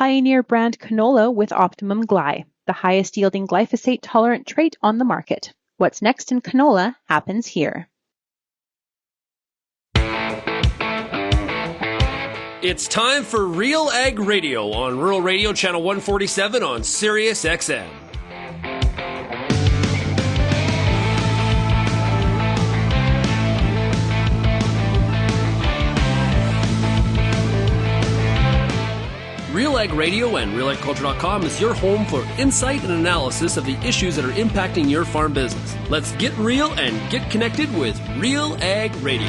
Pioneer brand canola with Optimum Gly, the highest yielding glyphosate-tolerant trait on the market. What's next in canola happens here. It's time for RealAg Radio on Rural Radio Channel 147 on Sirius XM. RealAg Radio and RealAgriculture.com is your home for insight and analysis of the issues that are impacting your farm business. Let's get real and get connected with RealAg Radio.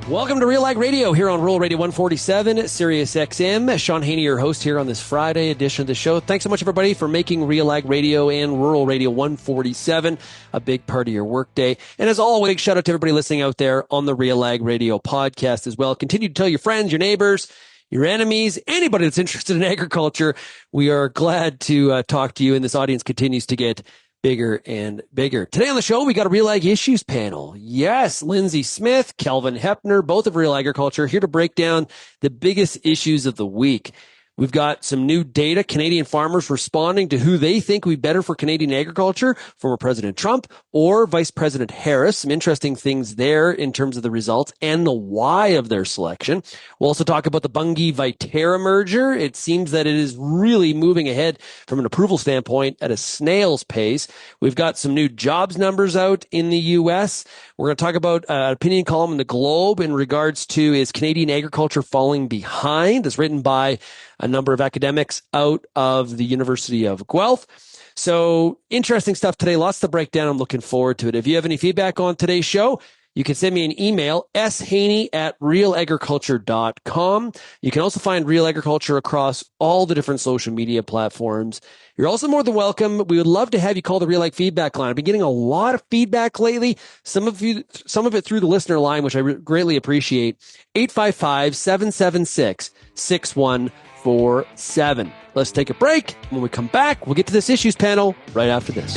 Welcome to RealAg Radio here on Rural Radio 147 at Sirius XM. Shaun Haney, your host here on this Friday edition of the show. Thanks so much, everybody, for making RealAg Radio and Rural Radio 147 a big part of your workday. And as always, shout out to everybody listening out there on the RealAg Radio podcast as well. Continue to tell your friends, your neighbors, your enemies, anybody that's interested in agriculture. We are glad to talk to you, and this audience continues to get bigger and bigger. Today on the show, we got a RealAg Issues Panel. Yes, Lyndsey Smith, Kelvin Heppner, both of RealAgriculture, here to break down the biggest issues of the week. We've got some new data, Canadian farmers responding to who they think would be better for Canadian agriculture, former President Trump or Vice President Harris. Some interesting things there in terms of the results and the why of their selection. We'll also talk about the Bunge Viterra merger. It seems that it is really moving ahead from an approval standpoint at a snail's pace. We've got some new jobs numbers out in the U.S. We're going to talk about an opinion column in the Globe in regards to is Canadian agriculture falling behind? It's written by a number of academics out of the University of Guelph. So interesting stuff today. Lots to break down. I'm looking forward to it. If you have any feedback on today's show, you can send me an email, shaney@realagriculture.com. You can also find Real Agriculture across all the different social media platforms. You're also more than welcome. We would love to have you call the RealAg feedback line. I've been getting a lot of feedback lately. Some of it through the listener line, which I greatly appreciate. 855-776-6147. Let's take a break. When we come back, we'll get to this issues panel right after this.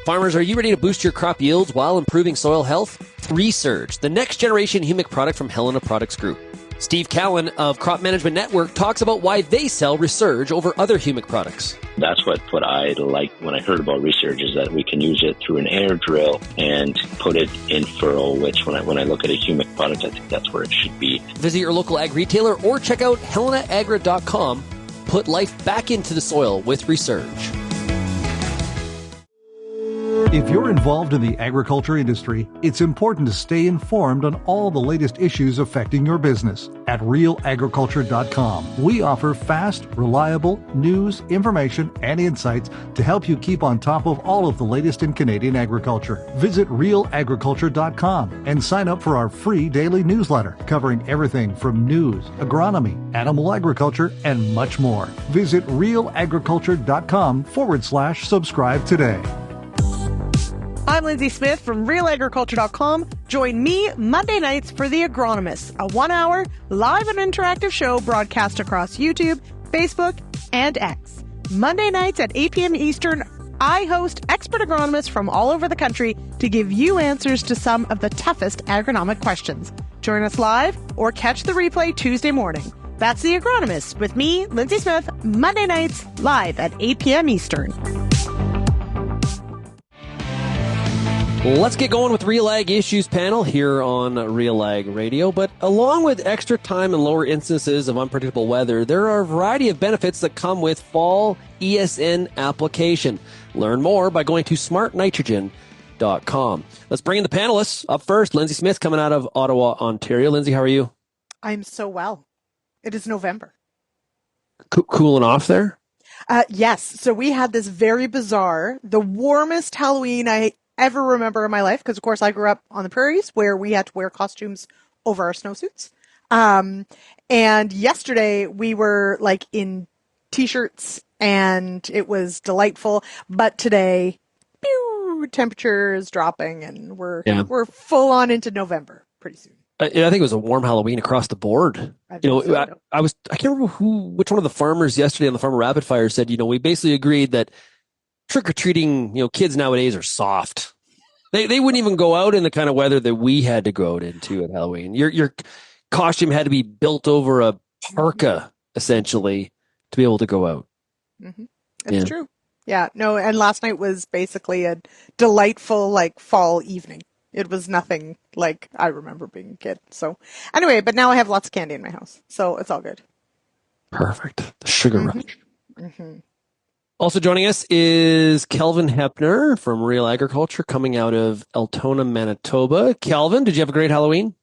Farmers, are you ready to boost your crop yields while improving soil health? ReSurge, the next generation humic product from Helena Products Group. Steve Cowan of Crop Management Network talks about why they sell ReSurge over other humic products. That's what I liked when I heard about ReSurge, is that we can use it through an air drill and put it in furrow, which when I look at a humic product, I think that's where it should be. Visit your local ag retailer or check out helenaagra.com. Put life back into the soil with ReSurge. If you're involved in the agriculture industry, it's important to stay informed on all the latest issues affecting your business. At RealAgriculture.com, we offer fast, reliable news, information, and insights to help you keep on top of all of the latest in Canadian agriculture. Visit RealAgriculture.com and sign up for our free daily newsletter covering everything from news, agronomy, animal agriculture, and much more. Visit RealAgriculture.com/subscribe today. I'm Lyndsey Smith from RealAgriculture.com. Join me Monday nights for The Agronomist, a 1-hour live and interactive show broadcast across YouTube, Facebook, and X. Monday nights at 8 p.m. Eastern, I host expert agronomists from all over the country to give you answers to some of the toughest agronomic questions. Join us live or catch the replay Tuesday morning. That's The Agronomist with me, Lyndsey Smith, Monday nights live at 8 p.m. Eastern. Let's get going with RealAg Issues Panel here on RealAg Radio. But along with extra time and lower instances of unpredictable weather, there are a variety of benefits that come with fall ESN application. Learn more by going to smartnitrogen.com. Let's bring in the panelists. Up first, Lyndsey Smith coming out of Ottawa, Ontario. Lyndsey, how are you? I'm so well. It is November. Cooling off there? Yes. So we had this very bizarre, the warmest Halloween I ever remember in my life, because of course I grew up on the prairies where we had to wear costumes over our snowsuits. And yesterday we were like in t-shirts and it was delightful. But today, temperature is dropping and we're full on into November pretty soon. I think it was a warm Halloween across the board. I can't remember which one of the farmers yesterday on the Farmer Rapid Fire said, we basically agreed that trick-or-treating, kids nowadays are soft. They wouldn't even go out in the kind of weather that we had to go out into at Halloween. Your costume had to be built over a parka, essentially, to be able to go out. Mm-hmm. It's true. Yeah, no, and last night was basically a delightful, like, fall evening. It was nothing like I remember being a kid. So anyway, but now I have lots of candy in my house, so it's all good. Perfect. The sugar rush. Mm-hmm. Also joining us is Kelvin Heppner from RealAgriculture, coming out of Altona, Manitoba. Kelvin, did you have a great Halloween?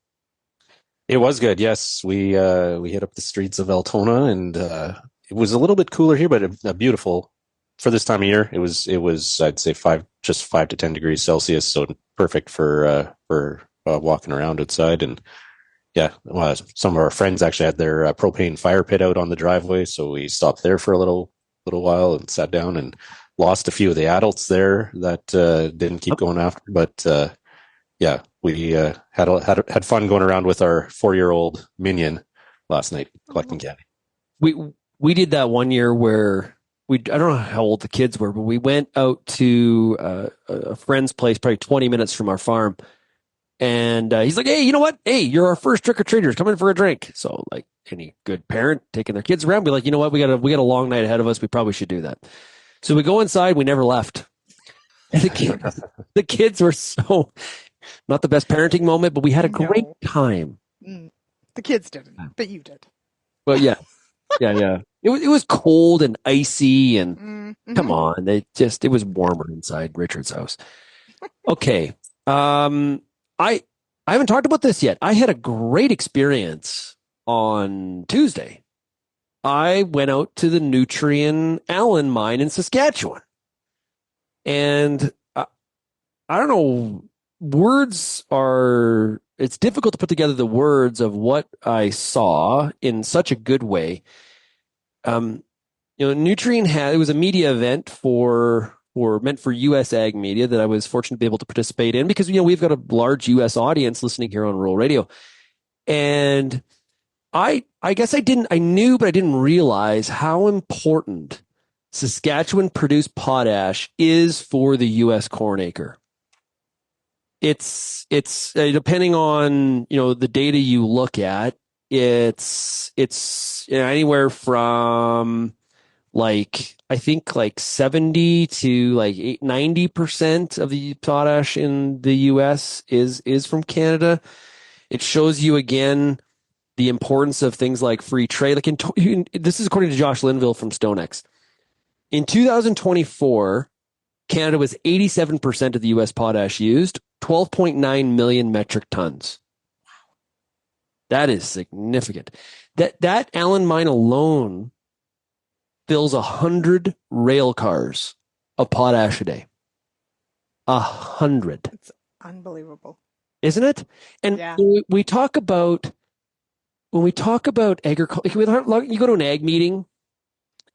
It was good. Yes, we hit up the streets of Altona, and it was a little bit cooler here, but beautiful for this time of year. It was I'd say 5 to 10 degrees Celsius, so perfect for walking around outside. And yeah, some of our friends actually had their propane fire pit out on the driveway, so we stopped there for a little while and sat down and lost a few of the adults there that didn't keep going after. But yeah, we had fun going around with our 4-year-old minion last night collecting candy. We did that one year where I don't know how old the kids were, but we went out to a friend's place, probably 20 minutes from our farm. And he's like, hey, you know what? Hey, you're our first trick-or-treaters. Come in for a drink. So, like any good parent taking their kids around, be like, you know what? We got a long night ahead of us. We probably should do that. So we go inside. We never left. And the kids were so not the best parenting moment, but we had a great time. The kids didn't, but you did. Well, yeah. Yeah. It was cold and icy, and come on, it was warmer inside Richard's house. Okay. I haven't talked about this yet. I had a great experience on Tuesday. I went out to the Nutrien Allen mine in Saskatchewan. And I don't know, it's difficult to put together the words of what I saw in such a good way. Nutrien it was a media event meant for U.S. ag media that I was fortunate to be able to participate in because, we've got a large U.S. audience listening here on Rural Radio. And I guess I knew, but I didn't realize how important Saskatchewan produced potash is for the U.S. corn acre. It's depending on, the data you look at, it's anywhere from I think 70 to 90% of the potash in the U.S. is from Canada. It shows you again the importance of things like free trade. This is according to Josh Linville from StoneX. In 2024, Canada was 87% of the U.S. potash used, 12.9 million metric tons. Wow, that is significant. That Allen mine alone fills 100 rail cars of potash a day. 100. It's unbelievable, isn't it? And yeah. when we talk about agriculture, you go to an ag meeting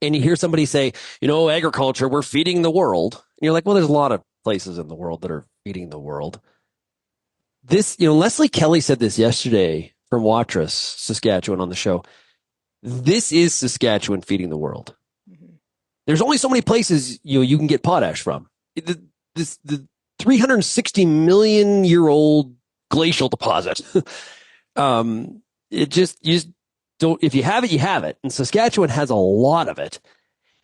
and you hear somebody say, agriculture, we're feeding the world. And you're like, well, there's a lot of places in the world that are feeding the world. This, Leslie Kelly said this yesterday from Watrous, Saskatchewan, on the show. This is Saskatchewan feeding the world. There's only so many places you can get potash from. The 360 million year old glacial deposit. You just don't. If you have it, you have it. And Saskatchewan has a lot of it.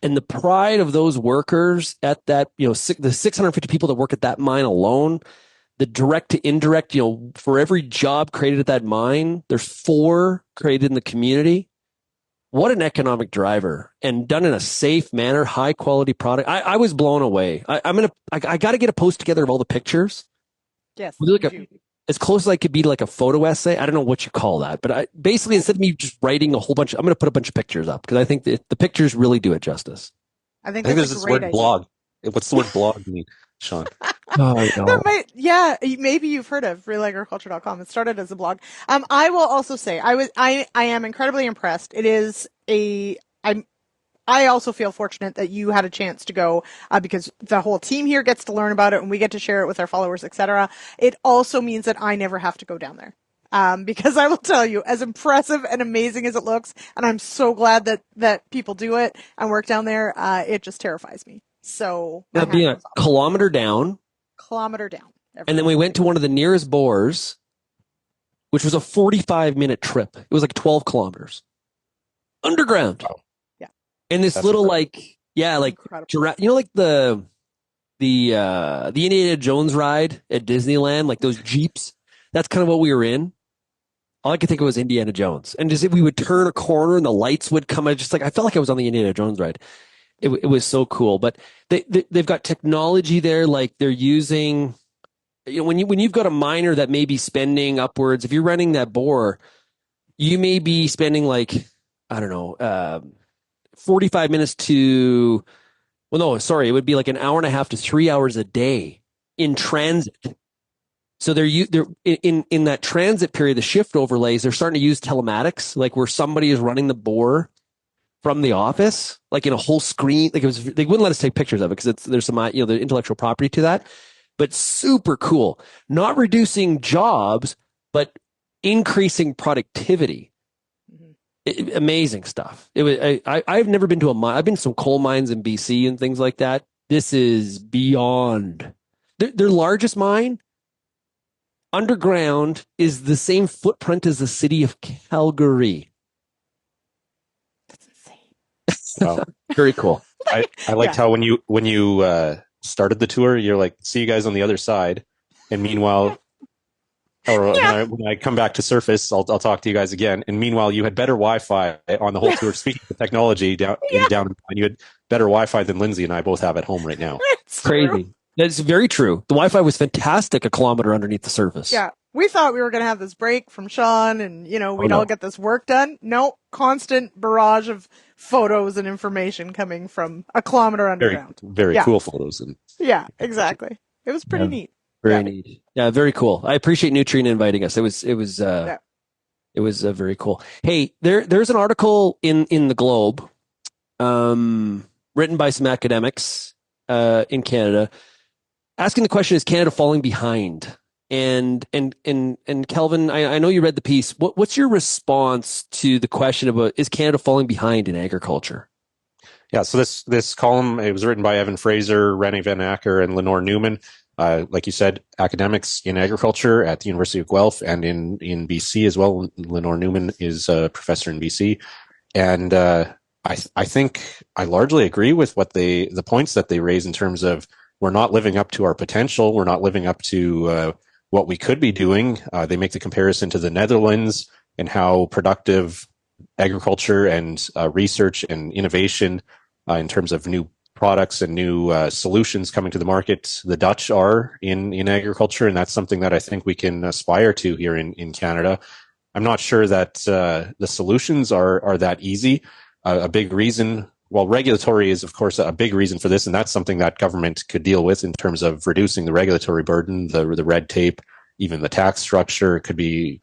And the pride of those workers at that, the 650 people that work at that mine alone, the direct to indirect, for every job created at that mine, there's 4 created in the community. What an economic driver, and done in a safe manner, high quality product. I was blown away. I got to get a post together of all the pictures. Yes. As close as I could be to like a photo essay. I don't know what you call that, but basically instead of me just writing a whole bunch, I'm going to put a bunch of pictures up because I think the pictures really do it justice. I think there's this word idea. Blog. What's the word blog mean, Shaun? Maybe you've heard of RealAgriculture.com. It started as a blog. I will also say I am incredibly impressed. It is I also feel fortunate that you had a chance to go because the whole team here gets to learn about it and we get to share it with our followers, etc. It also means that I never have to go down there. Because I will tell you, as impressive and amazing as it looks, and I'm so glad that people do it and work down there, it just terrifies me. So being a kilometer down. And then we went to one of the nearest bores, which was a 45-minute trip. It was like 12 kilometers underground. Wow. Yeah. And this That's little incredible. like the Indiana Jones ride at Disneyland, like those Jeeps. That's kind of what we were in. All I could think of was Indiana Jones. And just we would turn a corner and the lights would come. I felt like I was on the Indiana Jones ride. It was so cool. But they've got technology there, like they're using, when you've got a miner that may be spending upwards, if you're running that bore, you may be spending 45 minutes to, it would be like an hour and a half to 3 hours a day in transit. So they're in that transit period, the shift overlays, they're starting to use telematics, like where somebody is running the bore from the office, like in a whole screen. Like they wouldn't let us take pictures of it because there's some the intellectual property to that, but super cool. Not reducing jobs, but increasing productivity. Amazing stuff. It was. I've never been to a mine. I've been to some coal mines in BC and things like that. This is beyond. Their largest mine underground is the same footprint as the city of Calgary. That's insane. Wow. Very cool. I liked how when you started the tour, you're like, see you guys on the other side. And meanwhile, when I come back to surface, I'll talk to you guys again. And meanwhile, you had better Wi-Fi on the whole tour. Speaking of technology, down, you had better Wi-Fi than Lyndsey and I both have at home right now. It's Crazy. true. That's very true. The Wi-Fi was fantastic a kilometer underneath the surface. Yeah. We thought we were going to have this break from Shaun and, we'd all get this work done. No, constant barrage of photos and information coming from a kilometer underground. Very cool photos. Yeah, exactly. It was pretty neat. Very neat. Yeah, very cool. I appreciate Nutrien inviting us. It was very cool. Hey, there's an article in the Globe, written by some academics in Canada, asking the question: is Canada falling behind? And Kelvin, I know you read the piece. What's your response to the question about is Canada falling behind in agriculture? Yeah, so this column, it was written by Evan Fraser, Rennie Van Acker, and Lenore Newman. Like you said, academics in agriculture at the University of Guelph and in BC as well. Lenore Newman is a professor in BC. And I think I largely agree with what the points that they raise in terms of we're not living up to our potential. We're not living up to what we could be doing. They make the comparison to the Netherlands and how productive agriculture and research and innovation in terms of new products and new solutions coming to the market, the Dutch are in agriculture, and that's something that I think we can aspire to here in Canada. I'm not sure that the solutions are that easy. A big reason, regulatory is of course a big reason for this, and that's something that government could deal with in terms of reducing the regulatory burden, the red tape, even the tax structure could be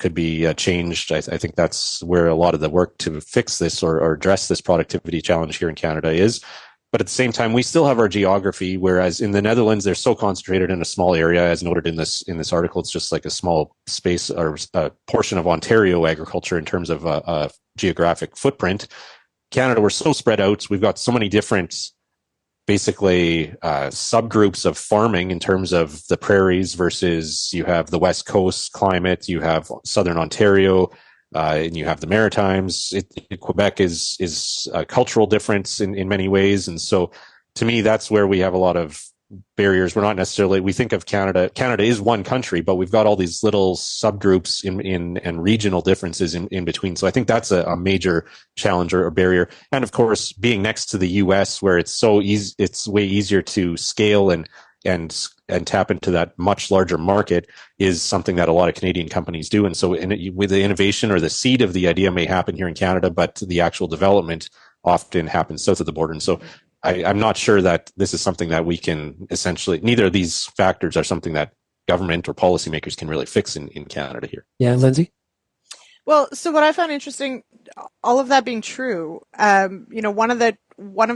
changed. I think that's where a lot of the work to fix this or address this productivity challenge here in Canada is. But at the same time, we still have our geography, whereas in the Netherlands, they're so concentrated in a small area, as noted in this article. It's just like a small space or a portion of Ontario agriculture in terms of a geographic footprint. Canada, we're so spread out. We've got so many different, basically, subgroups of farming in terms of the prairies versus you have the West Coast climate, you have Southern Ontario, and you have the Maritimes. Quebec is a cultural difference in many ways. And so to me, that's where we have a lot of barriers. We're not necessarily, we think of Canada is one country, but we've got all these little subgroups and regional differences in between. So I think that's a major challenge or barrier. And of course, being next to the US where it's so easy, it's way easier to scale and tap into that much larger market is something that a lot of Canadian companies do. And so with the innovation or the seed of the idea may happen here in Canada, but the actual development often happens south of the border. And so I'm not sure that this is something that we can essentially, neither of these factors are something that government or policymakers can really fix in Canada here. Yeah, Lyndsey? Well, so what I found interesting, all of that being true, one of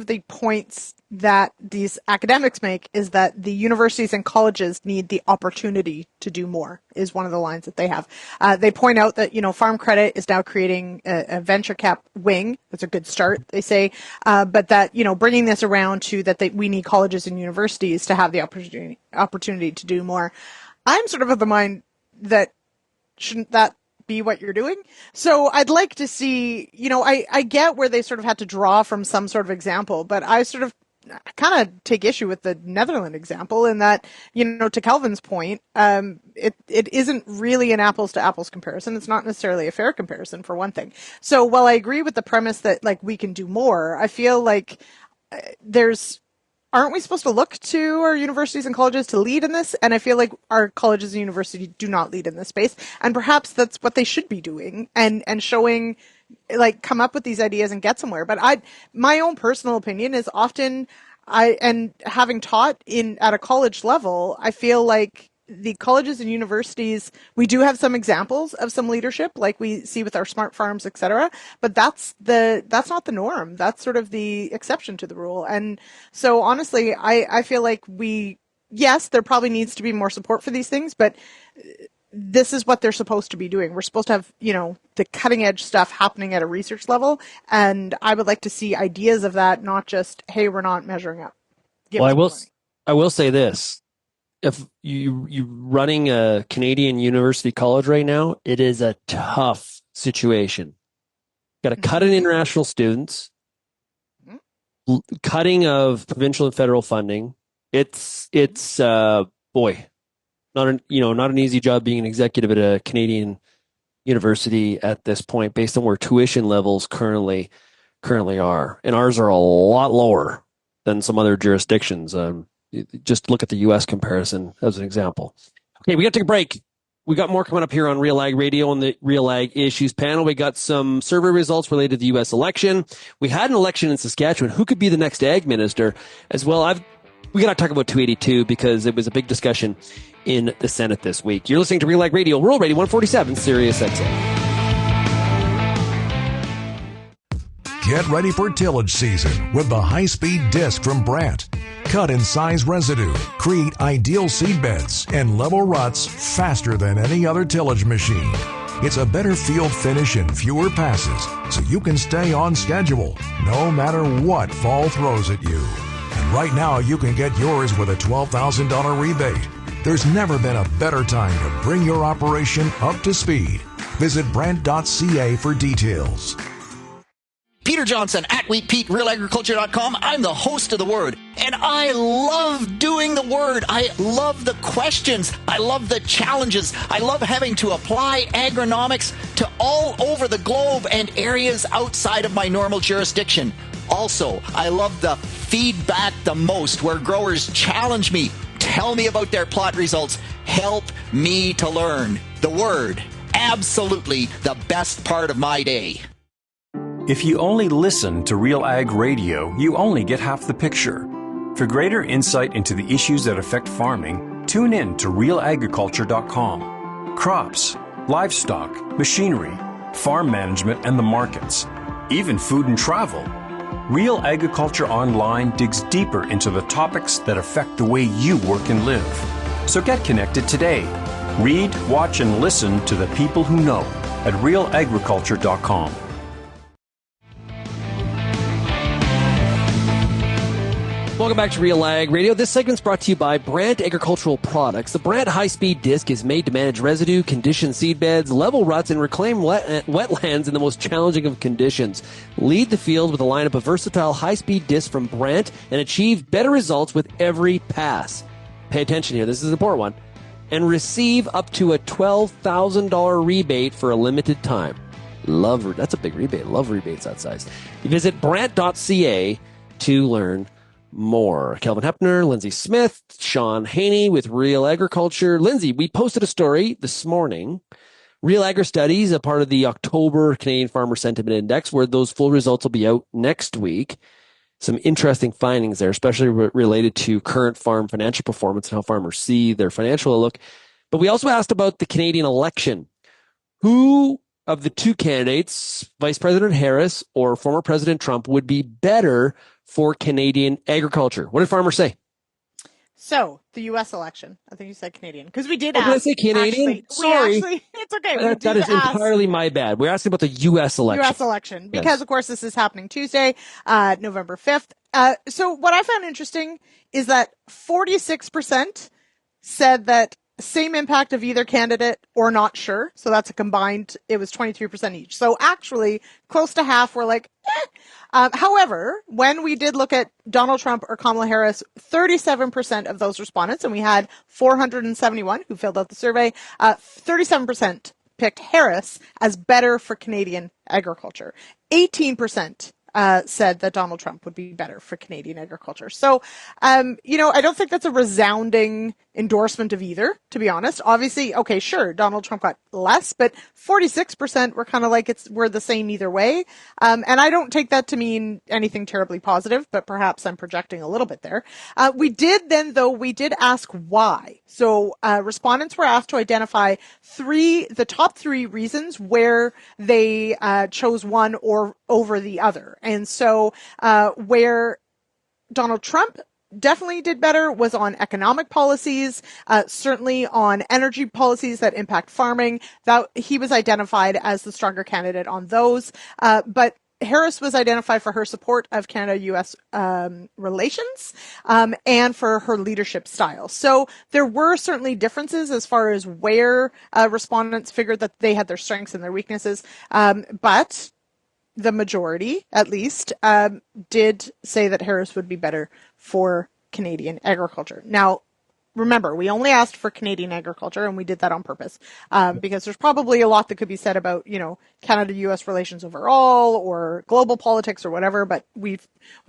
the points that these academics make is that the universities and colleges need the opportunity to do more, is one of the lines that they have. They point out that, Farm Credit is now creating a venture cap wing. That's a good start, they say. But that, bringing this around to that we need colleges and universities to have the opportunity to do more. I'm sort of the mind that shouldn't that be what you're doing? So I'd like to see, I get where they sort of had to draw from some sort of example, but I sort of kind of take issue with the Netherlands example in that, to Kelvin's point, it isn't really an apples to apples comparison. It's not necessarily a fair comparison, for one thing. So while I agree with the premise that like we can do more, I feel like aren't we supposed to look to our universities and colleges to lead in this? And I feel like our colleges and universities do not lead in this space. And perhaps that's what they should be doing and showing, like, come up with these ideas and get somewhere. But my own personal opinion is often and having taught at a college level, I feel like the colleges and universities, we do have some examples of some leadership, like we see with our smart farms, etc. But that's not the norm. That's sort of the exception to the rule. And so honestly, I feel like yes, there probably needs to be more support for these things, but this is what they're supposed to be doing. We're supposed to have, the cutting edge stuff happening at a research level. And I would like to see ideas of that, not just, hey, we're not measuring up. Well, I will say this. If you running a Canadian university college right now, it is a tough situation. Got to cut in international students, cutting of provincial and federal funding. It's boy, not an easy job being an executive at a Canadian university at this point, based on where tuition levels currently are, and ours are a lot lower than some other jurisdictions. Just look at the U.S. comparison as an example. Okay, we got to take a break. We got more coming up here on RealAg Radio on the RealAg Issues Panel. We got some survey results related to the U.S. election. We had an election in Saskatchewan. Who could be the next ag minister as well? We got to talk about 282 because it was a big discussion in the Senate this week. You're listening to RealAg Radio, Rural Radio 147, Sirius XM. Get ready for tillage season with the high-speed disc from Brandt. Cut and size residue, create ideal seed beds, and level ruts faster than any other tillage machine. It's a better field finish and fewer passes, so you can stay on schedule, no matter what fall throws at you. And right now, you can get yours with a $12,000 rebate. There's never been a better time to bring your operation up to speed. Visit Brandt.ca for details. Peter Johnson at WheatPete, RealAgriculture.com. I'm the host of The Word, and I love doing The Word. I love the questions. I love the challenges. I love having to apply agronomics to all over the globe and areas outside of my normal jurisdiction. Also, I love the feedback the most, where growers challenge me, tell me about their plot results, help me to learn. The Word, absolutely the best part of my day. If you only listen to RealAg Radio, you only get half the picture. For greater insight into the issues that affect farming, tune in to RealAgriculture.com. Crops, livestock, machinery, farm management, and the markets, even food and travel. Real Agriculture Online digs deeper into the topics that affect the way you work and live. So get connected today. Read, watch, and listen to the people who know at RealAgriculture.com. Welcome back to RealAg Radio. This segment's brought to you by Brandt Agricultural Products. The Brandt high-speed disc is made to manage residue, condition seed beds, level ruts, and reclaim wetlands in the most challenging of conditions. Lead the field with a lineup of versatile high-speed discs from Brandt and achieve better results with every pass. Pay attention here. This is an important one. And receive up to a $12,000 rebate for a limited time. That's a big rebate. Love rebates that size. You visit Brandt.ca to learn more. Kelvin Heppner, Lyndsey Smith, Shaun Haney with Real Agriculture. Lyndsey, we posted a story this morning. Real Agri Studies, a part of the October Canadian Farmer Sentiment Index, where those full results will be out next week. Some interesting findings there, especially related to current farm financial performance and how farmers see their financial outlook. But we also asked about the Canadian election. Who of the two candidates, Vice President Harris or former President Trump, would be better for Canadian agriculture? What did farmers say? So, the U.S. election. I think you said Canadian. Because we did ask. Did I say Canadian? Sorry. It's okay. That is entirely my bad. We're asking about the U.S. election. U.S. election. Because, of course, this is happening Tuesday, November 5th. So, what I found interesting is that 46% said that same impact of either candidate or not sure. So that's a combined, it was 23% each. So actually close to half were like, however, when we did look at Donald Trump or Kamala Harris, 37% of those respondents, and we had 471 who filled out the survey, 37% picked Harris as better for Canadian agriculture. 18% said that Donald Trump would be better for Canadian agriculture. So, I don't think that's a resounding endorsement of either, to be honest. Obviously, okay, sure, Donald Trump got less, but 46% were kind of like we're the same either way. And I don't take that to mean anything terribly positive, but perhaps I'm projecting a little bit there. We did ask why. So, respondents were asked to identify the top three reasons where they chose one or over the other. And so, where Donald Trump definitely did better was on economic policies, certainly on energy policies that impact farming. That he was identified as the stronger candidate on those. But Harris was identified for her support of Canada-U.S. relations and for her leadership style. So there were certainly differences as far as where respondents figured that they had their strengths and their weaknesses. But the majority, at least, did say that Harris would be better for Canadian agriculture. Now, remember, we only asked for Canadian agriculture, and we did that on purpose, because there's probably a lot that could be said about, Canada-U.S. relations overall or global politics or whatever, but we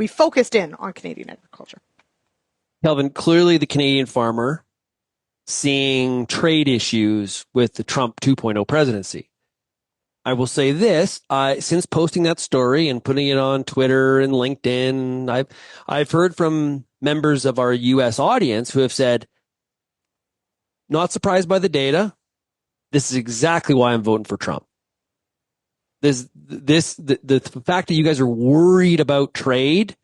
focused in on Canadian agriculture. Kelvin, clearly the Canadian farmer seeing trade issues with the Trump 2.0 presidency. I will say this, since posting that story and putting it on Twitter and LinkedIn, I've heard from members of our U.S. audience who have said, not surprised by the data. This is exactly why I'm voting for Trump. The fact that you guys are worried about trade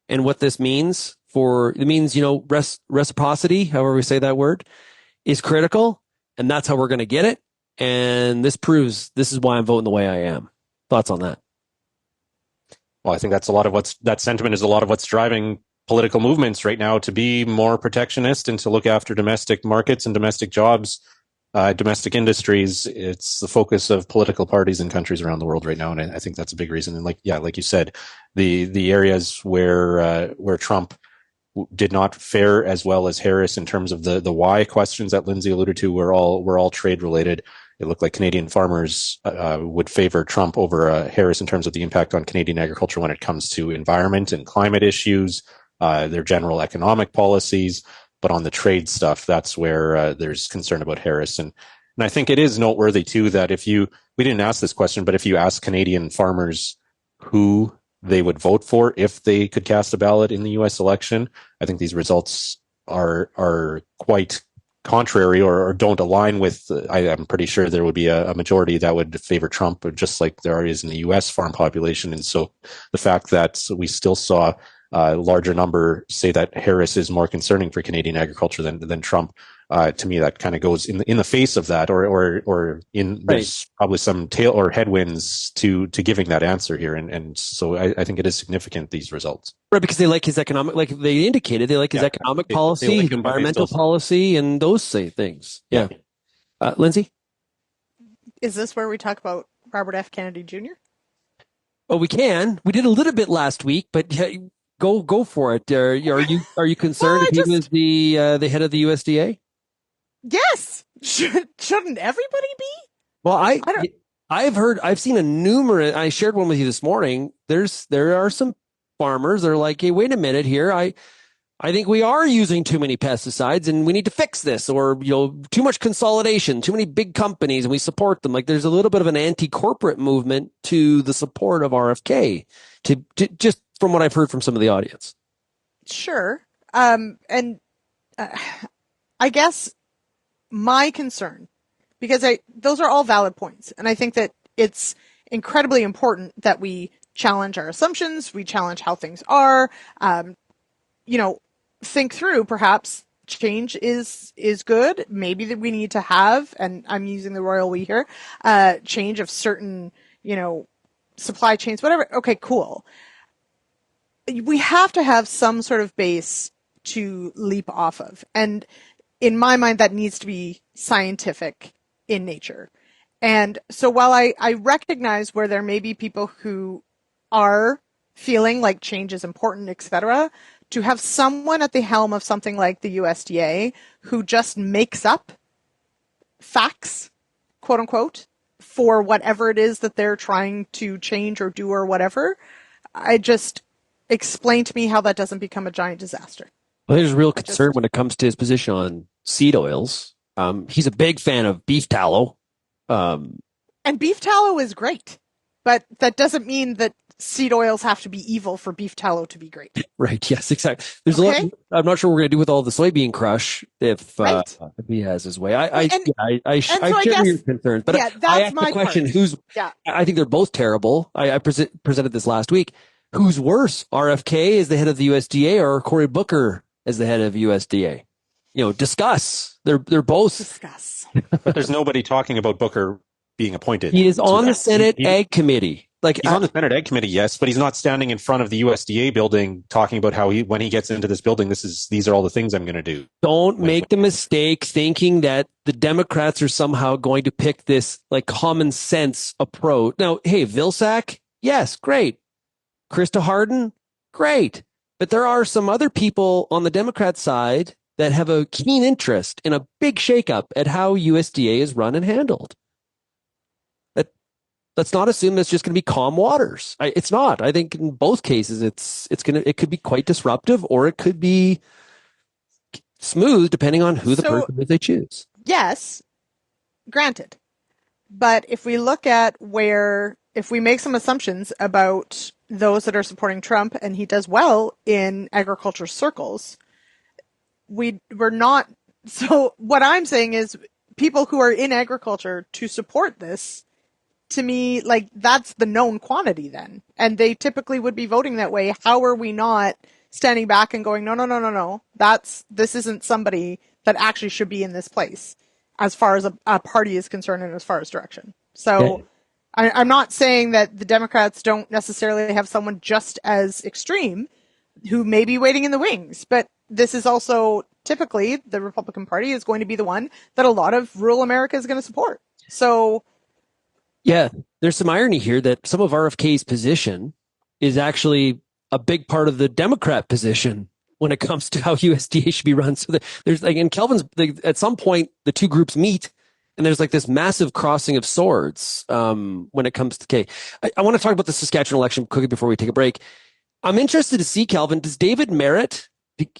and what this means reciprocity, however we say that word, is critical. And that's how we're going to get it. And this proves this is why I'm voting the way I am. Thoughts on that? Well, I think that's that sentiment is a lot of what's driving political movements right now to be more protectionist and to look after domestic markets and domestic jobs, domestic industries. It's the focus of political parties in countries around the world right now. And I think that's a big reason. And like you said, the areas where Trump did not fare as well as Harris in terms of the why questions that Lyndsey alluded to were all trade related. It looked like Canadian farmers would favor Trump over Harris in terms of the impact on Canadian agriculture when it comes to environment and climate issues, their general economic policies. But on the trade stuff, that's where there's concern about Harris. And I think it is noteworthy, too, that we didn't ask this question, but if you ask Canadian farmers who they would vote for if they could cast a ballot in the U.S. election, I think these results are quite contrary or don't align with, I'm pretty sure there would be a majority that would favor Trump, just like there is in the U.S. farm population. And so the fact that we still saw a larger number say that Harris is more concerning for Canadian agriculture than Trump, to me, that kind of goes in the face of that, or there's probably some tail or headwinds to giving that answer here. And so I think it is significant, these results. Right, because they like his economic, like they indicated, they like his economic policy, his environmental policy, and those things. Yeah. Lyndsey? Is this where we talk about Robert F. Kennedy Jr.? Oh, we can. We did a little bit last week, but go for it. Are you concerned if he was the head of the USDA? Yes. Shouldn't everybody be? Well, I've seen I shared one with you this morning. There are some farmers that are like, hey, wait a minute here. I think we are using too many pesticides and we need to fix this, or, too much consolidation, too many big companies, and we support them. Like there's a little bit of an anti-corporate movement to the support of RFK to just from what I've heard from some of the audience. Sure. I guess my concern, because those are all valid points. And I think that it's incredibly important that we challenge our assumptions. We challenge how things are, think through perhaps change is good. Maybe that we need to have, and I'm using the royal we here, change of certain, supply chains, whatever. Okay, cool. We have to have some sort of base to leap off of. And in my mind, that needs to be scientific in nature. And so while I recognize where there may be people who are feeling like change is important, etc., to have someone at the helm of something like the USDA who just makes up facts, quote unquote, for whatever it is that they're trying to change or do or whatever, I just explain to me how that doesn't become a giant disaster. Well, there's real concern when it comes to his position on seed oils. He's a big fan of beef tallow. And beef tallow is great, but that doesn't mean that seed oils have to be evil for beef tallow to be great. Right. Yes, exactly. There's a lot. I'm not sure what we're going to do with all the soybean crush if he has his way. I share your concerns, but that's I asked my the question: part. I think they're both terrible. I presented this last week. Who's worse, RFK as the head of the USDA or Cory Booker as the head of USDA? Discuss. They're both. Discuss. But there's nobody talking about Booker being appointed. He is on the Senate Ag Committee. He's on the Senate Ag Committee, yes, but he's not standing in front of the USDA building talking about how when he gets into this building, these are all the things I'm going to do. Don't make the mistake thinking that the Democrats are somehow going to pick this common sense approach. Now, hey, Vilsack, yes, great. Krista Harden, great. But there are some other people on the Democrat side that have a keen interest in a big shakeup at how USDA is run and handled. Let's not assume it's just going to be calm waters. It's not. I think in both cases, it could be quite disruptive, or it could be smooth depending on who the person is they choose. Yes, granted. But if we look at if we make some assumptions about those that are supporting Trump, and he does well in agriculture circles, we're not. So what I'm saying is people who are in agriculture to support this, to me, that's the known quantity then. And they typically would be voting that way. How are we not standing back and going, no, this isn't somebody that actually should be in this place as far as a party is concerned and as far as direction. So I'm not saying that the Democrats don't necessarily have someone just as extreme who may be waiting in the wings, but this is also typically the Republican Party is going to be the one that a lot of rural America is going to support. So yeah, there's some irony here that some of RFK's position is actually a big part of the Democrat position when it comes to how USDA should be run. So there's in Kelvin's, at some point, the two groups meet and there's this massive crossing of swords when it comes to, I want to talk about the Saskatchewan election quickly before we take a break. I'm interested to see, Kelvin, does David Merritt,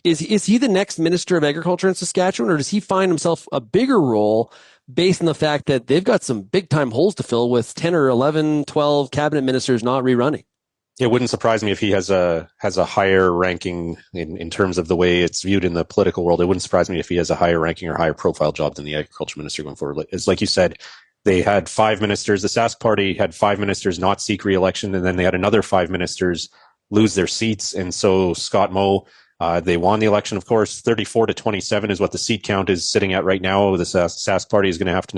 is he the next Minister of Agriculture in Saskatchewan, or does he find himself a bigger role based on the fact that they've got some big time holes to fill with 10 or 11, 12 cabinet ministers not rerunning? It wouldn't surprise me if he has a higher ranking in terms of the way it's viewed in the political world. It wouldn't surprise me if he has a higher ranking or higher profile job than the agriculture minister going forward. It's like you said, they had 5 ministers. The Sask party had 5 ministers not seek re-election, and then they had another 5 ministers lose their seats. And so Scott Moe, they won the election, of course. 34-27 is what the seat count is sitting at right now. The Sask party is going to have to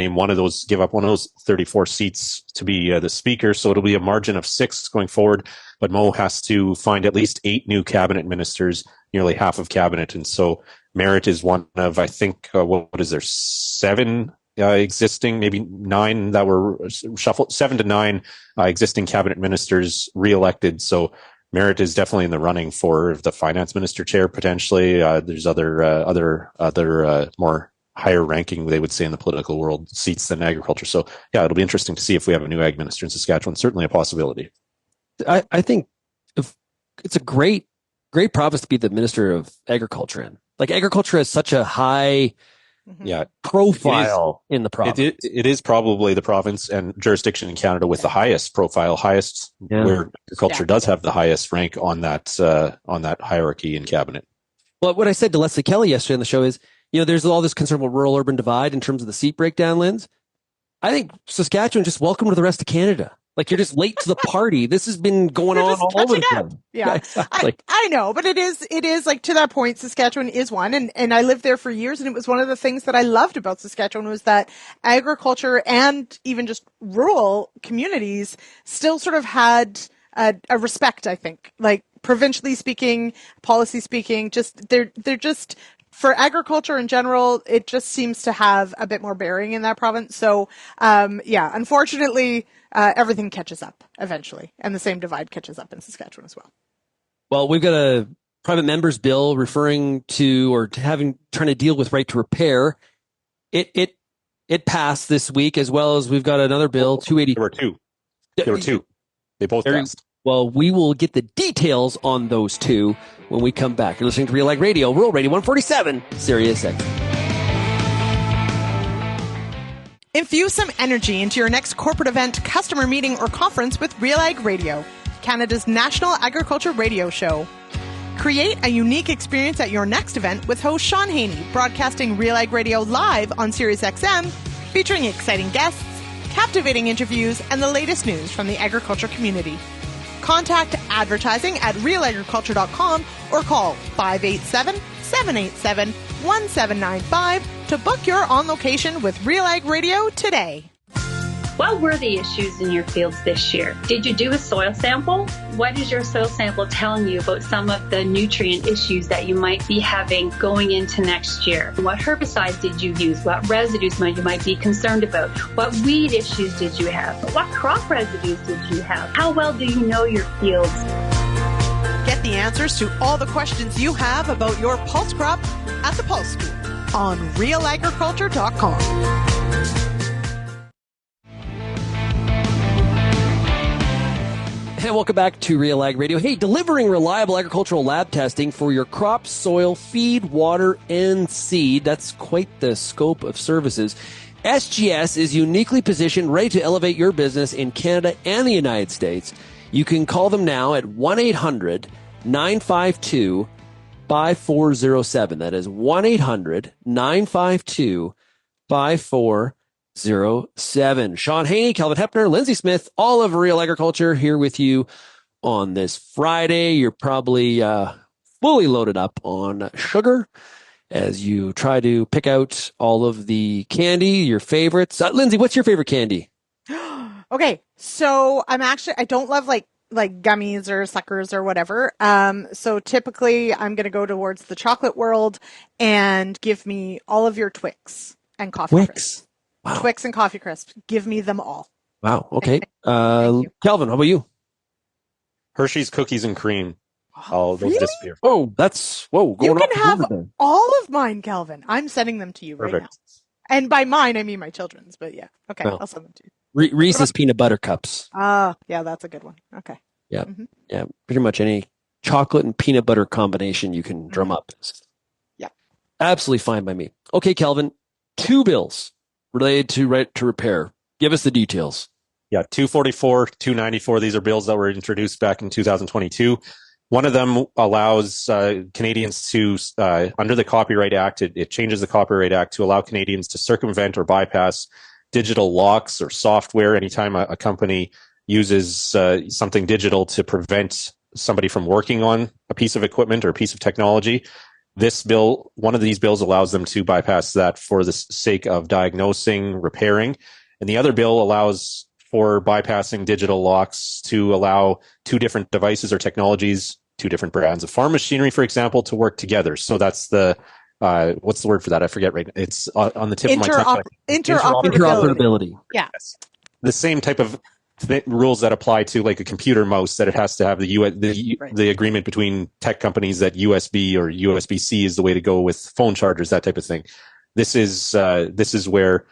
give up one of those 34 seats to be the speaker. So it'll be a margin of 6 going forward. But Moe has to find at least 8 new cabinet ministers, nearly half of cabinet. And so Merritt is one of, I think, what is there, 7 existing, maybe 9 that were shuffled, 7 to 9 existing cabinet ministers reelected. So Merritt is definitely in the running for the finance minister chair potentially. There's other more higher ranking, they would say, in the political world seats than agriculture. So yeah, it'll be interesting to see if we have a new ag minister in Saskatchewan. Certainly a possibility. I think it's a great province to be the Minister of Agriculture in. Agriculture has such a high profile in the province. It is probably the province and jurisdiction in Canada with the highest profile, where agriculture does have the highest rank on that hierarchy in cabinet. Well, what I said to Leslie Kelly yesterday on the show is, there's all this concern about rural-urban divide in terms of the seat breakdown, Linds. I think Saskatchewan just welcome to the rest of Canada. You're just late to the party. This has been going on all over the place. Yeah, exactly. I know, but it is to that point, Saskatchewan is one. And I lived there for years, and it was one of the things that I loved about Saskatchewan was that agriculture and even just rural communities still sort of had a respect, I think, provincially speaking, policy speaking, they're just for agriculture in general, it just seems to have a bit more bearing in that province. So, unfortunately, everything catches up eventually, and the same divide catches up in Saskatchewan as well. Well, we've got a private members bill referring to or trying to deal with right to repair. It passed this week, as well as we've got another bill, 280. There were two. They both passed. Well, we will get the details on those two when we come back. You're listening to RealAg Radio, Rural Radio 147, Sirius XM. Infuse some energy into your next corporate event, customer meeting, or conference with RealAg Radio, Canada's national agriculture radio show. Create a unique experience at your next event with host Shaun Haney, broadcasting RealAg Radio live on Sirius XM, featuring exciting guests, captivating interviews, and the latest news from the agriculture community. Contact advertising at RealAgriculture.com or call 587-787-1795 to book your on location with RealAg Radio today. What were the issues in your fields this year? Did you do a soil sample? What is your soil sample telling you about some of the nutrient issues that you might be having going into next year? What herbicides did you use? What residues you might be concerned about? What weed issues did you have? What crop residues did you have? How well do you know your fields? Get the answers to all the questions you have about your pulse crop at the Pulse School on RealAgriculture.com. And welcome back to RealAg Radio. Hey, delivering reliable agricultural lab testing for your crop, soil, feed, water, and seed. That's quite the scope of services. SGS is uniquely positioned, ready to elevate your business in Canada and the United States. You can call them now at 1-800-952-5407. That is 1-800-952-5407. 07. Shaun Haney, Kelvin Heppner, Lyndsey Smith, all of Real Agriculture here with you on this Friday. You're probably fully loaded up on sugar as you try to pick out all of the candy, your favorites. Lyndsey, what's your favorite candy? Okay, so I don't love like gummies or suckers or whatever. So typically I'm going to go towards the chocolate world and give me all of your Twix and coffee crisps. Wow. Twix and Coffee Crisp. Give me them all. Wow. Okay. Kelvin, how about you? Hershey's Cookies and Cream. Oh, those disappear. Oh, whoa. You can have all of mine, Kelvin. I'm sending them to you right now. And by mine, I mean my children's. But yeah. Okay. Well, I'll send them to you. Reese's Peanut Butter Cups. Yeah, that's a good one. Okay. Yeah. Mm-hmm. Yeah. Pretty much any chocolate and peanut butter combination you can drum up. Yeah. Absolutely fine by me. Okay, Kelvin. 2 bills related to right to repair. Give us the details. Yeah, 244, 294. These are bills that were introduced back in 2022. One of them allows Canadians to, under the Copyright Act, it changes the Copyright Act to allow Canadians to circumvent or bypass digital locks or software anytime a company uses something digital to prevent somebody from working on a piece of equipment or a piece of technology. This bill, one of these bills allows them to bypass that for the sake of diagnosing, repairing. And the other bill allows for bypassing digital locks to allow 2 different devices or technologies, 2 different brands of farm machinery, for example, to work together. So that's the, what's the word for that? I forget right now. It's on the tip of my tongue. Interoperability. Yeah. The same type of rules that apply to like a computer mouse, that it has to have the agreement between tech companies that USB or USB-C is the way to go with phone chargers, that type of thing. This is where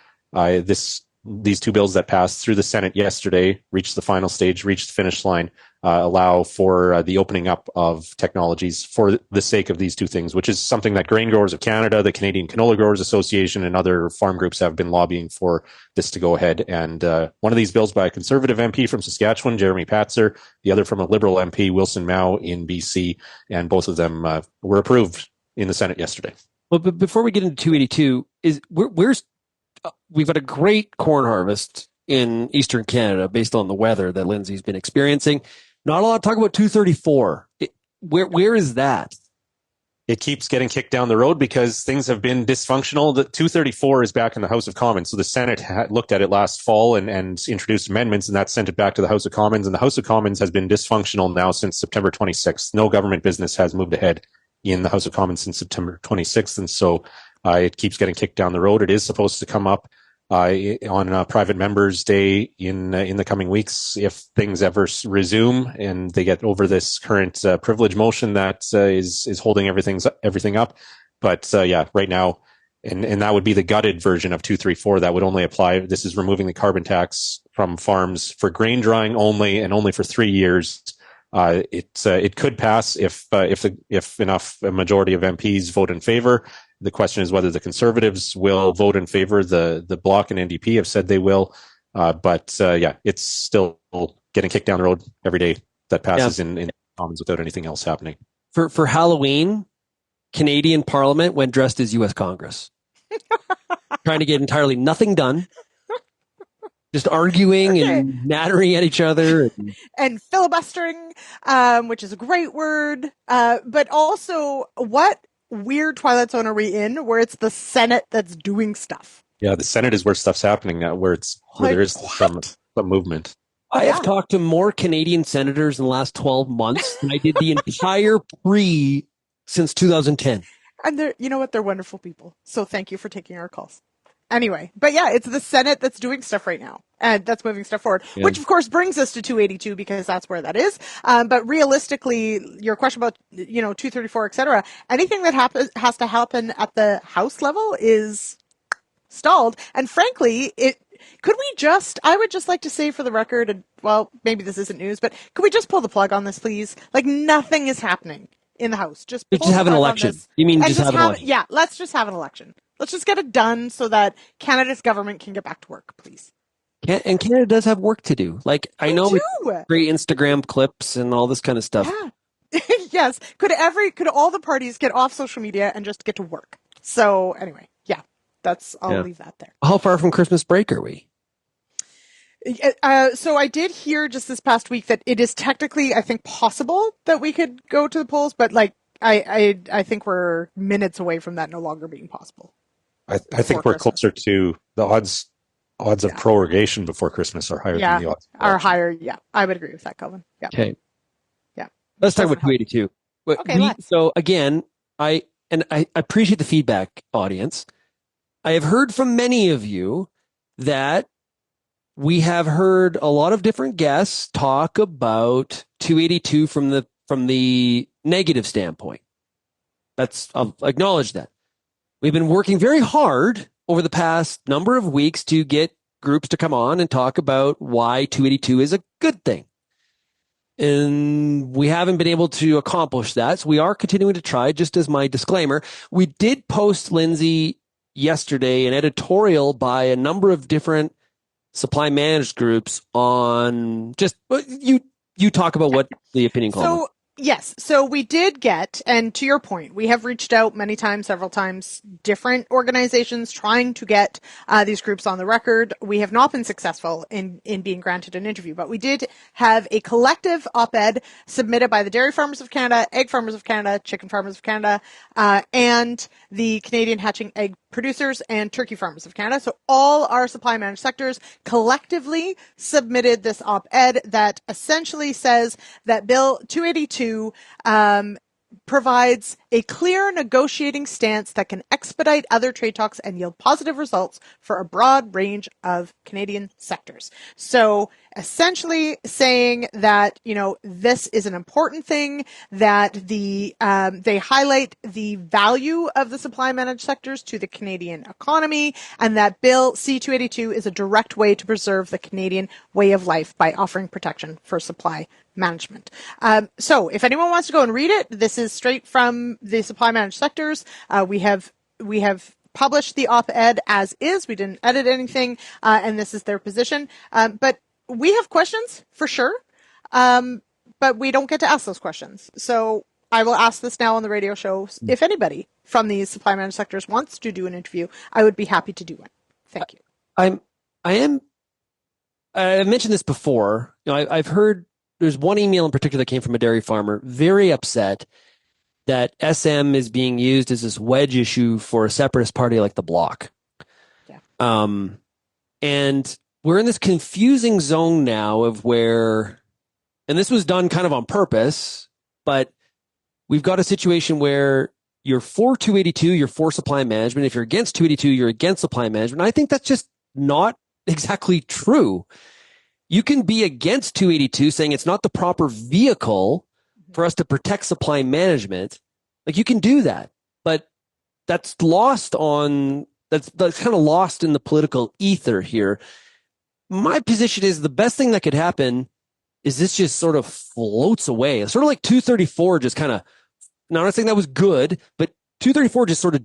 these 2 bills that passed through the Senate yesterday reached the final stage, reached the finish line, allow for the opening up of technologies for the sake of these 2 things, which is something that Grain Growers of Canada, the Canadian Canola Growers Association, and other farm groups have been lobbying for this to go ahead. And one of these bills by a Conservative MP from Saskatchewan, Jeremy Patzer, the other from a Liberal MP, Wilson Mao in BC, and both of them were approved in the Senate yesterday. Well, but before we get into 282, we've got a great corn harvest in Eastern Canada based on the weather that Lyndsey's been experiencing. Not a lot of talk about 234. Where is that? It keeps getting kicked down the road because things have been dysfunctional. The 234 is back in the House of Commons. So the Senate looked at it last fall and introduced amendments, and that sent it back to the House of Commons. And the House of Commons has been dysfunctional now since September 26th. No government business has moved ahead in the House of Commons since September 26th. And so it keeps getting kicked down the road. It is supposed to come up on Private Members Day in the coming weeks if things ever resume and they get over this current privilege motion that is holding everything up. But right now, and that would be the gutted version of 234 that would only apply. This is removing the carbon tax from farms for grain drying only, and only for 3 years. It could pass if enough a majority of MPs vote in favor. The question is whether the Conservatives will vote in favor. The Bloc and NDP have said they will, but it's still getting kicked down the road every day that passes in Commons without anything else happening. For Halloween, Canadian Parliament went dressed as U.S. Congress, trying to get entirely nothing done. Just arguing and nattering at each other. And filibustering, which is a great word. But also, what weird Twilight Zone are we in where it's the Senate that's doing stuff? Yeah, the Senate is where stuff's happening now, where there is some movement. I have talked to more Canadian senators in the last 12 months than I did the entire since 2010. And you know what? They're wonderful people. So thank you for taking our calls. Anyway, but yeah, it's the Senate that's doing stuff right now, and that's moving stuff forward, which of course brings us to 282 because that's where that is. But realistically, your question about 234, etc., anything that has to happen at the House level is stalled. And frankly, I would just like to say for the record, and well, maybe this isn't news, but could we just pull the plug on this, please? Like, nothing is happening in the House. Just have an election. You mean just have an election? Yeah, let's just have an election. Let's just get it done so that Canada's government can get back to work, please. And Canada does have work to do. Like, I know great Instagram clips and all this kind of stuff. Yeah. Yes. Could all the parties get off social media and just get to work? So anyway, yeah, I'll leave that there. How far from Christmas break are we? So I did hear just this past week that it is technically, I think, possible that we could go to the polls, but like, I think we're minutes away from that no longer being possible. I think we're closer to the odds of prorogation before Christmas are higher than the odds. Are higher, yeah. I would agree with that, Kelvin. Yeah. Okay. Yeah. Let's talk about 282. Okay, so again, I appreciate the feedback, audience. I have heard from many of you that we have heard a lot of different guests talk about 282 from the negative standpoint. I'll acknowledge that. We've been working very hard over the past number of weeks to get groups to come on and talk about why 282 is a good thing. And we haven't been able to accomplish that. So we are continuing to try, just as my disclaimer. We did post, Lyndsey, yesterday an editorial by a number of different supply managed groups on just you talk about what the opinion column was. Yes. So we did get, and to your point, we have reached out many times, several times, different organizations trying to get these groups on the record. We have not been successful in being granted an interview, but we did have a collective op-ed submitted by the Dairy Farmers of Canada, Egg Farmers of Canada, Chicken Farmers of Canada, and the Canadian Hatching Egg Producers and Turkey Farmers of Canada. So all our supply managed sectors collectively submitted this op-ed that essentially says that Bill 282 provides a clear negotiating stance that can expedite other trade talks and yield positive results for a broad range of Canadian sectors. So essentially saying that, this is an important thing, that they highlight the value of the supply managed sectors to the Canadian economy, and that Bill C-282 is a direct way to preserve the Canadian way of life by offering protection for supply management. So if anyone wants to go and read it, this is straight from the supply managed sectors. We have published the op-ed as is. We didn't edit anything, and this is their position. But we have questions for sure, but we don't get to ask those questions. So I will ask this now on the radio show. If anybody from these supply managed sectors wants to do an interview, I would be happy to do one. Thank you. I mentioned this before. I've heard there's one email in particular that came from a dairy farmer, very upset that SM is being used as this wedge issue for a separatist party like the Bloc. Yeah. And we're in this confusing zone now of where, and this was done kind of on purpose, but we've got a situation where you're for 282, you're for supply management. If you're against 282, you're against supply management. I think that's just not exactly true. You can be against 282, saying it's not the proper vehicle for us to protect supply management. Like, you can do that, but that's lost on, that's kind of lost in the political ether here. My position is the best thing that could happen is this just sort of floats away. It's sort of like 234 just kind of, now I'm not saying that was good, but 234 just sort of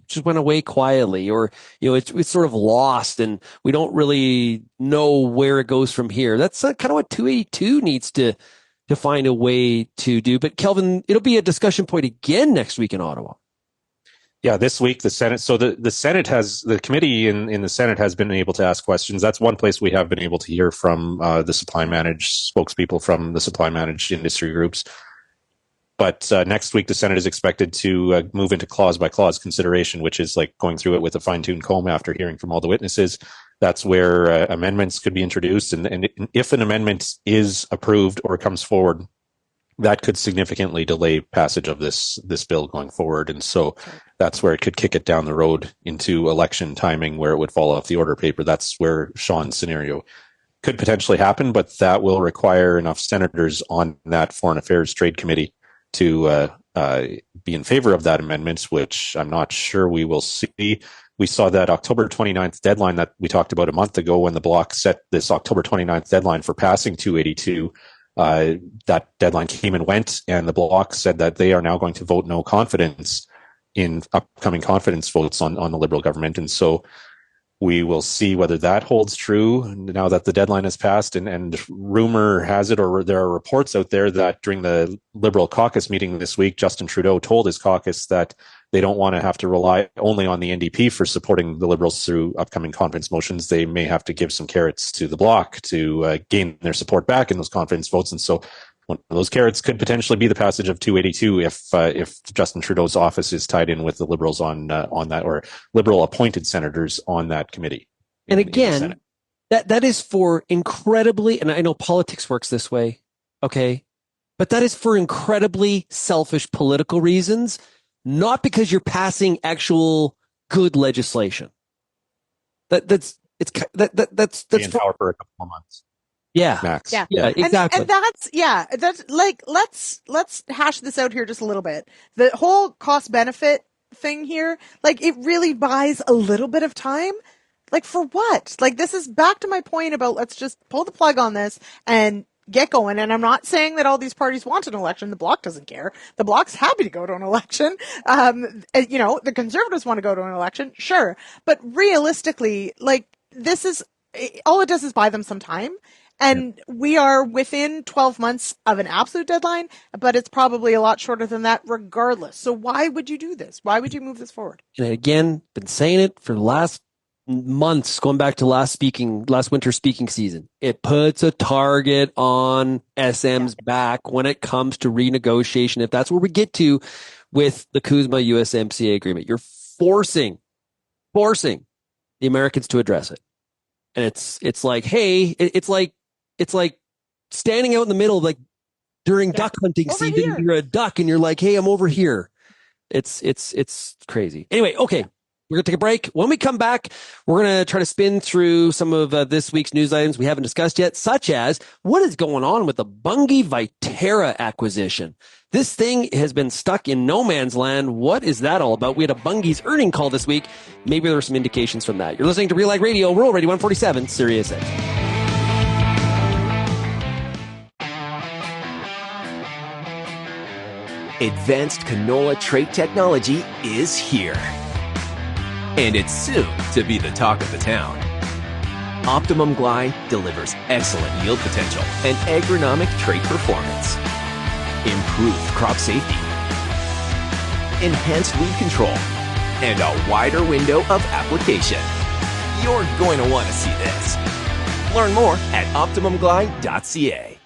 just went away quietly, or, you know, it's sort of lost and we don't really know where it goes from here. That's kind of what 282 needs to find a way to do. But Kelvin, it'll be a discussion point again next week in Ottawa. Yeah, this week the Senate. So the Senate has, the committee in the Senate has been able to ask questions. That's one place we have been able to hear from the supply managed spokespeople from the supply managed industry groups. But next week the Senate is expected to move into clause by clause consideration, which is like going through it with a fine tuned comb after hearing from all the witnesses. That's where amendments could be introduced, and if an amendment is approved or comes forward, that could significantly delay passage of this bill going forward. And so that's where it could kick it down the road into election timing, where it would fall off the order paper. That's where Shaun's scenario could potentially happen, but that will require enough senators on that Foreign Affairs Trade Committee to be in favor of that amendment, which I'm not sure we will see. We saw that October 29th deadline that we talked about a month ago, when the bloc set this October 29th deadline for passing 282. That deadline came and went, and the bloc said that they are now going to vote no confidence in upcoming confidence votes on the Liberal government. And so we will see whether that holds true now that the deadline has passed. And rumor has it, or there are reports out there, that during the Liberal caucus meeting this week, Justin Trudeau told his caucus that they don't want to have to rely only on the NDP for supporting the Liberals through upcoming confidence motions. They may have to give some carrots to the bloc to gain their support back in those confidence votes. And so one of those carrots could potentially be the passage of 282 if Justin Trudeau's office is tied in with the Liberals on that, or Liberal appointed senators on that committee. And again, that is for incredibly, and I know politics works this way, okay, but that is for incredibly selfish political reasons, not because you're passing actual good legislation. That's in power for a couple more months. Yeah. Max. Yeah. Exactly. And that's like, let's hash this out here just a little bit. The whole cost benefit thing here, like, it really buys a little bit of time. Like, for what? Like, this is back to my point about, let's just pull the plug on this and get going. And I'm not saying that all these parties want an election. The bloc doesn't care. The bloc's happy to go to an election. You know, the Conservatives want to go to an election. Sure. But realistically, like, this is, all it does is buy them some time. And we are within 12 months of an absolute deadline, but it's probably a lot shorter than that regardless. So why would you do this? Why would you move this forward? And again, been saying it for the last months, going back to last winter speaking season. It puts a target on SM's back when it comes to renegotiation. If that's where we get to with the CUSMA USMCA agreement, you're forcing the Americans to address it. And it's like, hey, it's like standing out in the middle, like during duck hunting over season. here. You're a duck and you're like, hey, I'm over here. It's crazy. Anyway, okay. We're going to take a break. When we come back, we're going to try to spin through some of this week's news items we haven't discussed yet, such as what is going on with the Bunge Viterra acquisition. This thing has been stuck in no man's land. What is that all about? We had a Bunge's earning call this week. Maybe there were some indications from that. You're listening to RealAg Radio, Rural Radio 147, Sirius X. Advanced canola trait technology is here. And it's soon to be the talk of the town. Optimum Glide delivers excellent yield potential and agronomic trait performance. Improved crop safety. Enhanced weed control. And a wider window of application. You're going to want to see this. Learn more at OptimumGlide.ca.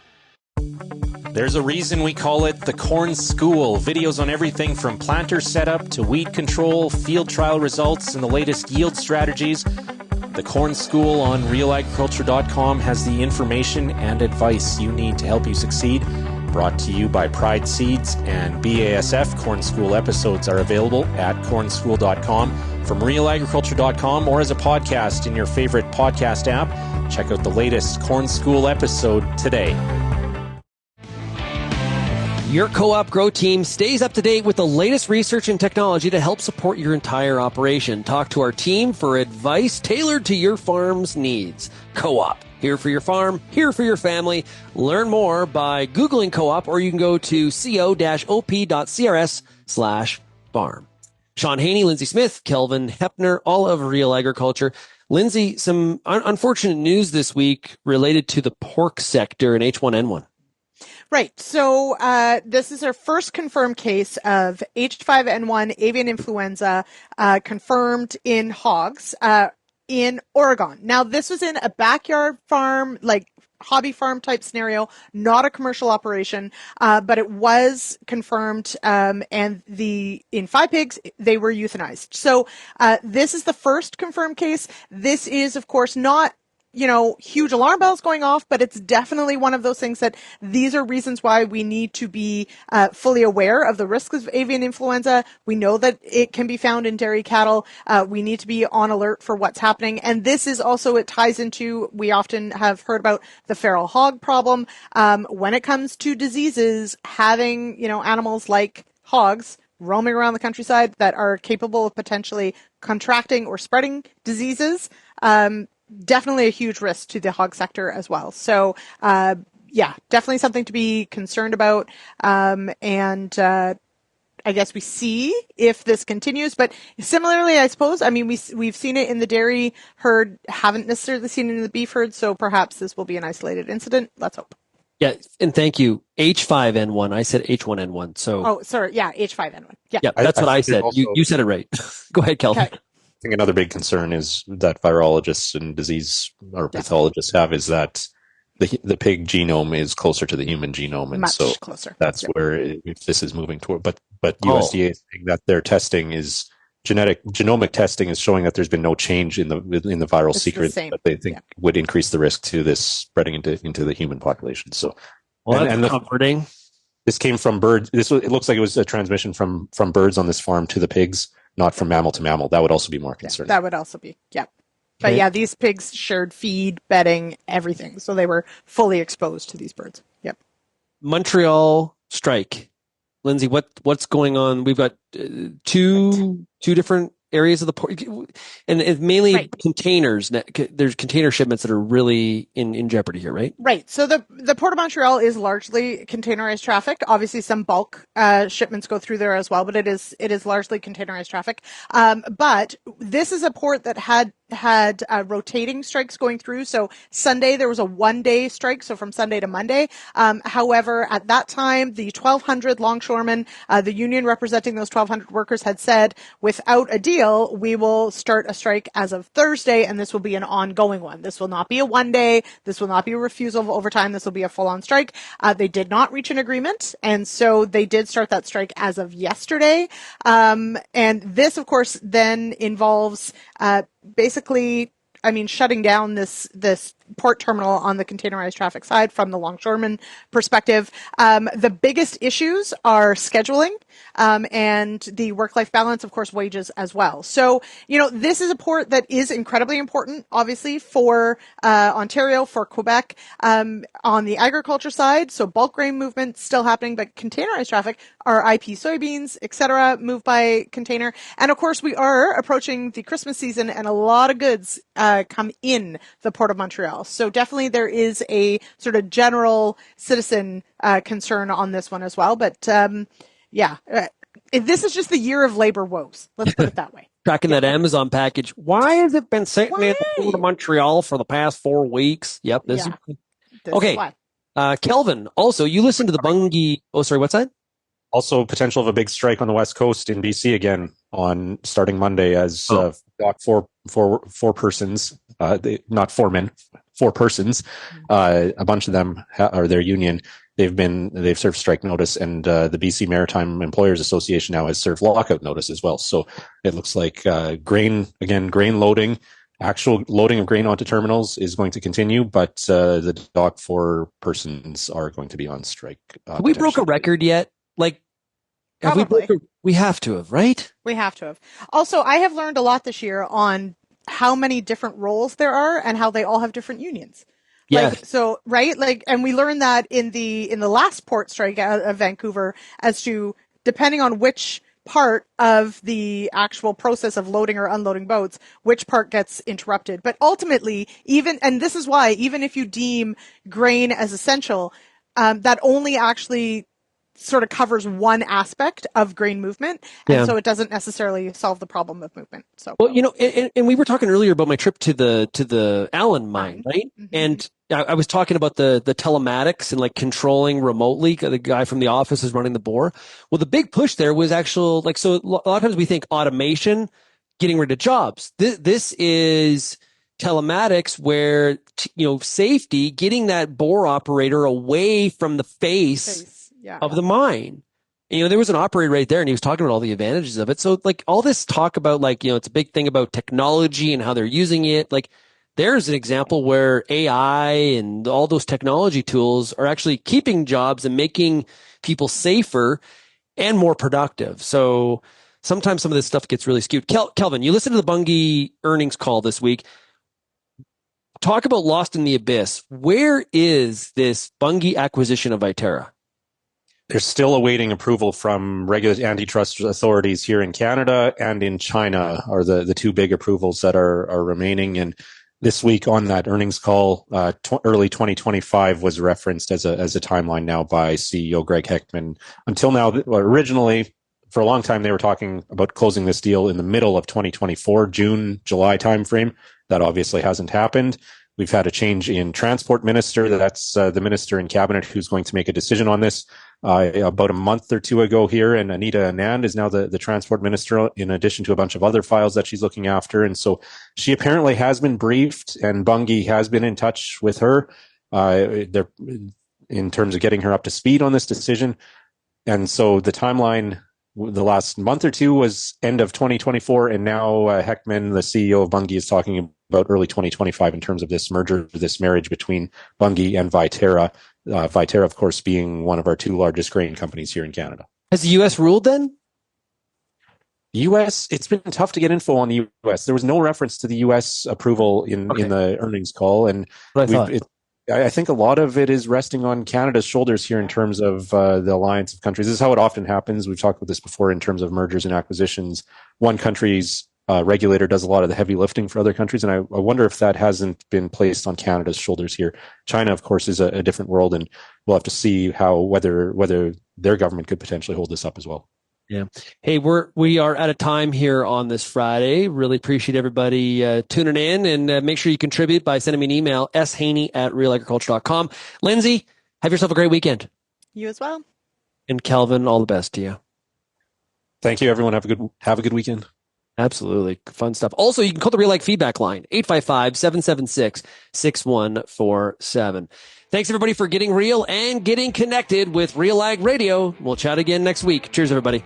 There's a reason we call it the Corn School. Videos on everything from planter setup to weed control, field trial results, and the latest yield strategies. The Corn School on RealAgriculture.com has the information and advice you need to help you succeed. Brought to you by Pride Seeds and BASF. Corn School episodes are available at cornschool.com, from RealAgriculture.com, or as a podcast in your favorite podcast app. Check out the latest Corn School episode today. Your co-op grow team stays up to date with the latest research and technology to help support your entire operation. Talk to our team for advice tailored to your farm's needs. Co-op, here for your farm, here for your family. Learn more by Googling co-op, or you can go to co-op.crs/farm. Shaun Haney, Lyndsey Smith, Kelvin, Heppner, all of Real Agriculture. Lyndsey, some unfortunate news this week related to the pork sector and H1N1. Right. So this is our first confirmed case of H5N1 avian influenza confirmed in hogs in Oregon. Now, this was in a backyard farm, like hobby farm type scenario, not a commercial operation, but it was confirmed, and in 5 pigs, they were euthanized. So this is the first confirmed case. This is, of course, not huge alarm bells going off, but it's definitely one of those things that these are reasons why we need to be fully aware of the risks of avian influenza. We know that it can be found in dairy cattle. We need to be on alert for what's happening. And this is also, it ties into, we often have heard about the feral hog problem. When it comes to diseases, having, animals like hogs roaming around the countryside that are capable of potentially contracting or spreading diseases, definitely a huge risk to the hog sector as well. So, definitely something to be concerned about. I guess we see if this continues, but similarly, I suppose, we've seen it in the dairy herd, haven't necessarily seen it in the beef herd. So perhaps this will be an isolated incident. Let's hope. Yeah. And thank you. H5N1. I said H1N1. So. Oh, sorry. Yeah. H5N1. Yeah. That's what I said. Also, you said it right. Go ahead, Kelvin. Okay. I think another big concern is that virologists and disease or pathologists have is that the pig genome is closer to the human genome, and much so closer. That's where if this is moving toward. But USDA is saying that their testing is genomic testing is showing that there's been no change in the viral secret that they think would increase the risk to this spreading into the human population. So, that's comforting. This came from birds. It looks like it was a transmission from birds on this farm to the pigs, not from mammal to mammal. That would also be more concerning. That would also be, But these pigs shared feed, bedding, everything. So they were fully exposed to these birds. Yep. Montreal strike. Lyndsey, what's going on? We've got two different areas of the port, and it's mainly containers. There's container shipments that are really in jeopardy here, right? Right. So the Port of Montreal is largely containerized traffic. Obviously, some bulk shipments go through there as well, but it is largely containerized traffic. But this is a port that had rotating strikes going through. So Sunday there was a 1-day strike, so from Sunday to Monday. However, at that time, the 1,200 longshoremen, the union representing those 1,200 workers, had said, without a deal, we will start a strike as of Thursday, and this will be an ongoing one. This will not be a 1-day. This will not be a refusal of overtime. This will be a full-on strike. They did not reach an agreement, and so they did start that strike as of yesterday. And this, of course, then involves basically, shutting down this port terminal on the containerized traffic side from the longshoreman perspective. The biggest issues are scheduling and the work-life balance, of course, wages as well. So, this is a port that is incredibly important, obviously, for Ontario, for Quebec, on the agriculture side. So bulk grain movement still happening, but containerized traffic, our IP soybeans, etc., moved by container. And of course, we are approaching the Christmas season, and a lot of goods come in the Port of Montreal. So definitely there is a sort of general citizen concern on this one as well. But this is just the year of labor woes. Let's put it that way. Tracking that Amazon package. Why has it been sitting at the Port of Montreal for the past 4 weeks? Yep. This is okay. Kelvin, also, you listened to the Bunge. Oh, sorry, what's that? Also, potential of a big strike on the West Coast in BC again on starting Monday as four persons, not 4 men, 4 persons. A bunch of them are their union. They've served strike notice, and the BC Maritime Employers Association now has served lockout notice as well. So it looks like grain loading actual loading of grain onto terminals is going to continue, but the dock 4 persons are going to be on strike. Have we broke a record yet? Like, we have to have, right? We have to have. Also, I have learned a lot this year on how many different roles there are and how they all have different unions. Yeah. So, right? And we learned that in the last port strike out of Vancouver as to, depending on which part of the actual process of loading or unloading boats, which part gets interrupted. But ultimately, and this is why, even if you deem grain as essential, that only actually sort of covers one aspect of grain movement, and so it doesn't necessarily solve the problem of movement. So, well, and we were talking earlier about my trip to the Allen mine, right? Mm-hmm. And I was talking about the telematics and like controlling remotely. The guy from the office is running the bore. Well, the big push there was actual, so a lot of times we think automation, getting rid of jobs. This is telematics where, safety, getting that bore operator away from the face of the mine. And, there was an operator right there and he was talking about all the advantages of it. So all this talk about it's a big thing about technology and how they're using it. There's an example where AI and all those technology tools are actually keeping jobs and making people safer and more productive. So sometimes some of this stuff gets really skewed. Kelvin, you listened to the Bunge earnings call this week. Talk about lost in the abyss. Where is this Bunge acquisition of Viterra? They're still awaiting approval from regular antitrust authorities here in Canada and in China are the 2 big approvals that are remaining. And this week on that earnings call, early 2025 was referenced as a timeline now by CEO Greg Heppner. Until now, originally, for a long time, they were talking about closing this deal in the middle of 2024, June, July timeframe. That obviously hasn't happened. We've had a change in transport minister. That's the minister in cabinet who's going to make a decision on this. About a month or 2 ago here, and Anita Anand is now the transport minister, in addition to a bunch of other files that she's looking after. And so she apparently has been briefed, and Bunge has been in touch with her in terms of getting her up to speed on this decision. And so the timeline, the last month or 2 was end of 2024, and now Heppner, the CEO of Bunge, is talking about early 2025 in terms of this merger, this marriage between Bunge and Viterra. Viterra, of course, being one of our 2 largest grain companies here in Canada. Has the U.S. ruled then? U.S., it's been tough to get info on the U.S. There was no reference to the U.S. approval in the earnings call. And I think a lot of it is resting on Canada's shoulders here in terms of the alliance of countries. This is how it often happens. We've talked about this before in terms of mergers and acquisitions. One country's regulator does a lot of the heavy lifting for other countries, and I wonder if that hasn't been placed on Canada's shoulders here. China, of course, is a different world, and we'll have to see whether their government could potentially hold this up as well. Yeah. Hey, we are out of time here on this Friday. Really appreciate everybody tuning in, and make sure you contribute by sending me an email, shaney@realagriculture.com. Lyndsey, have yourself a great weekend. You as well. And Kelvin, all the best to you. Thank you, everyone. Have a good weekend. Absolutely. Fun stuff. Also, you can call the RealAg feedback line, 855-776-6147. Thanks, everybody, for getting real and getting connected with RealAg Radio. We'll chat again next week. Cheers, everybody.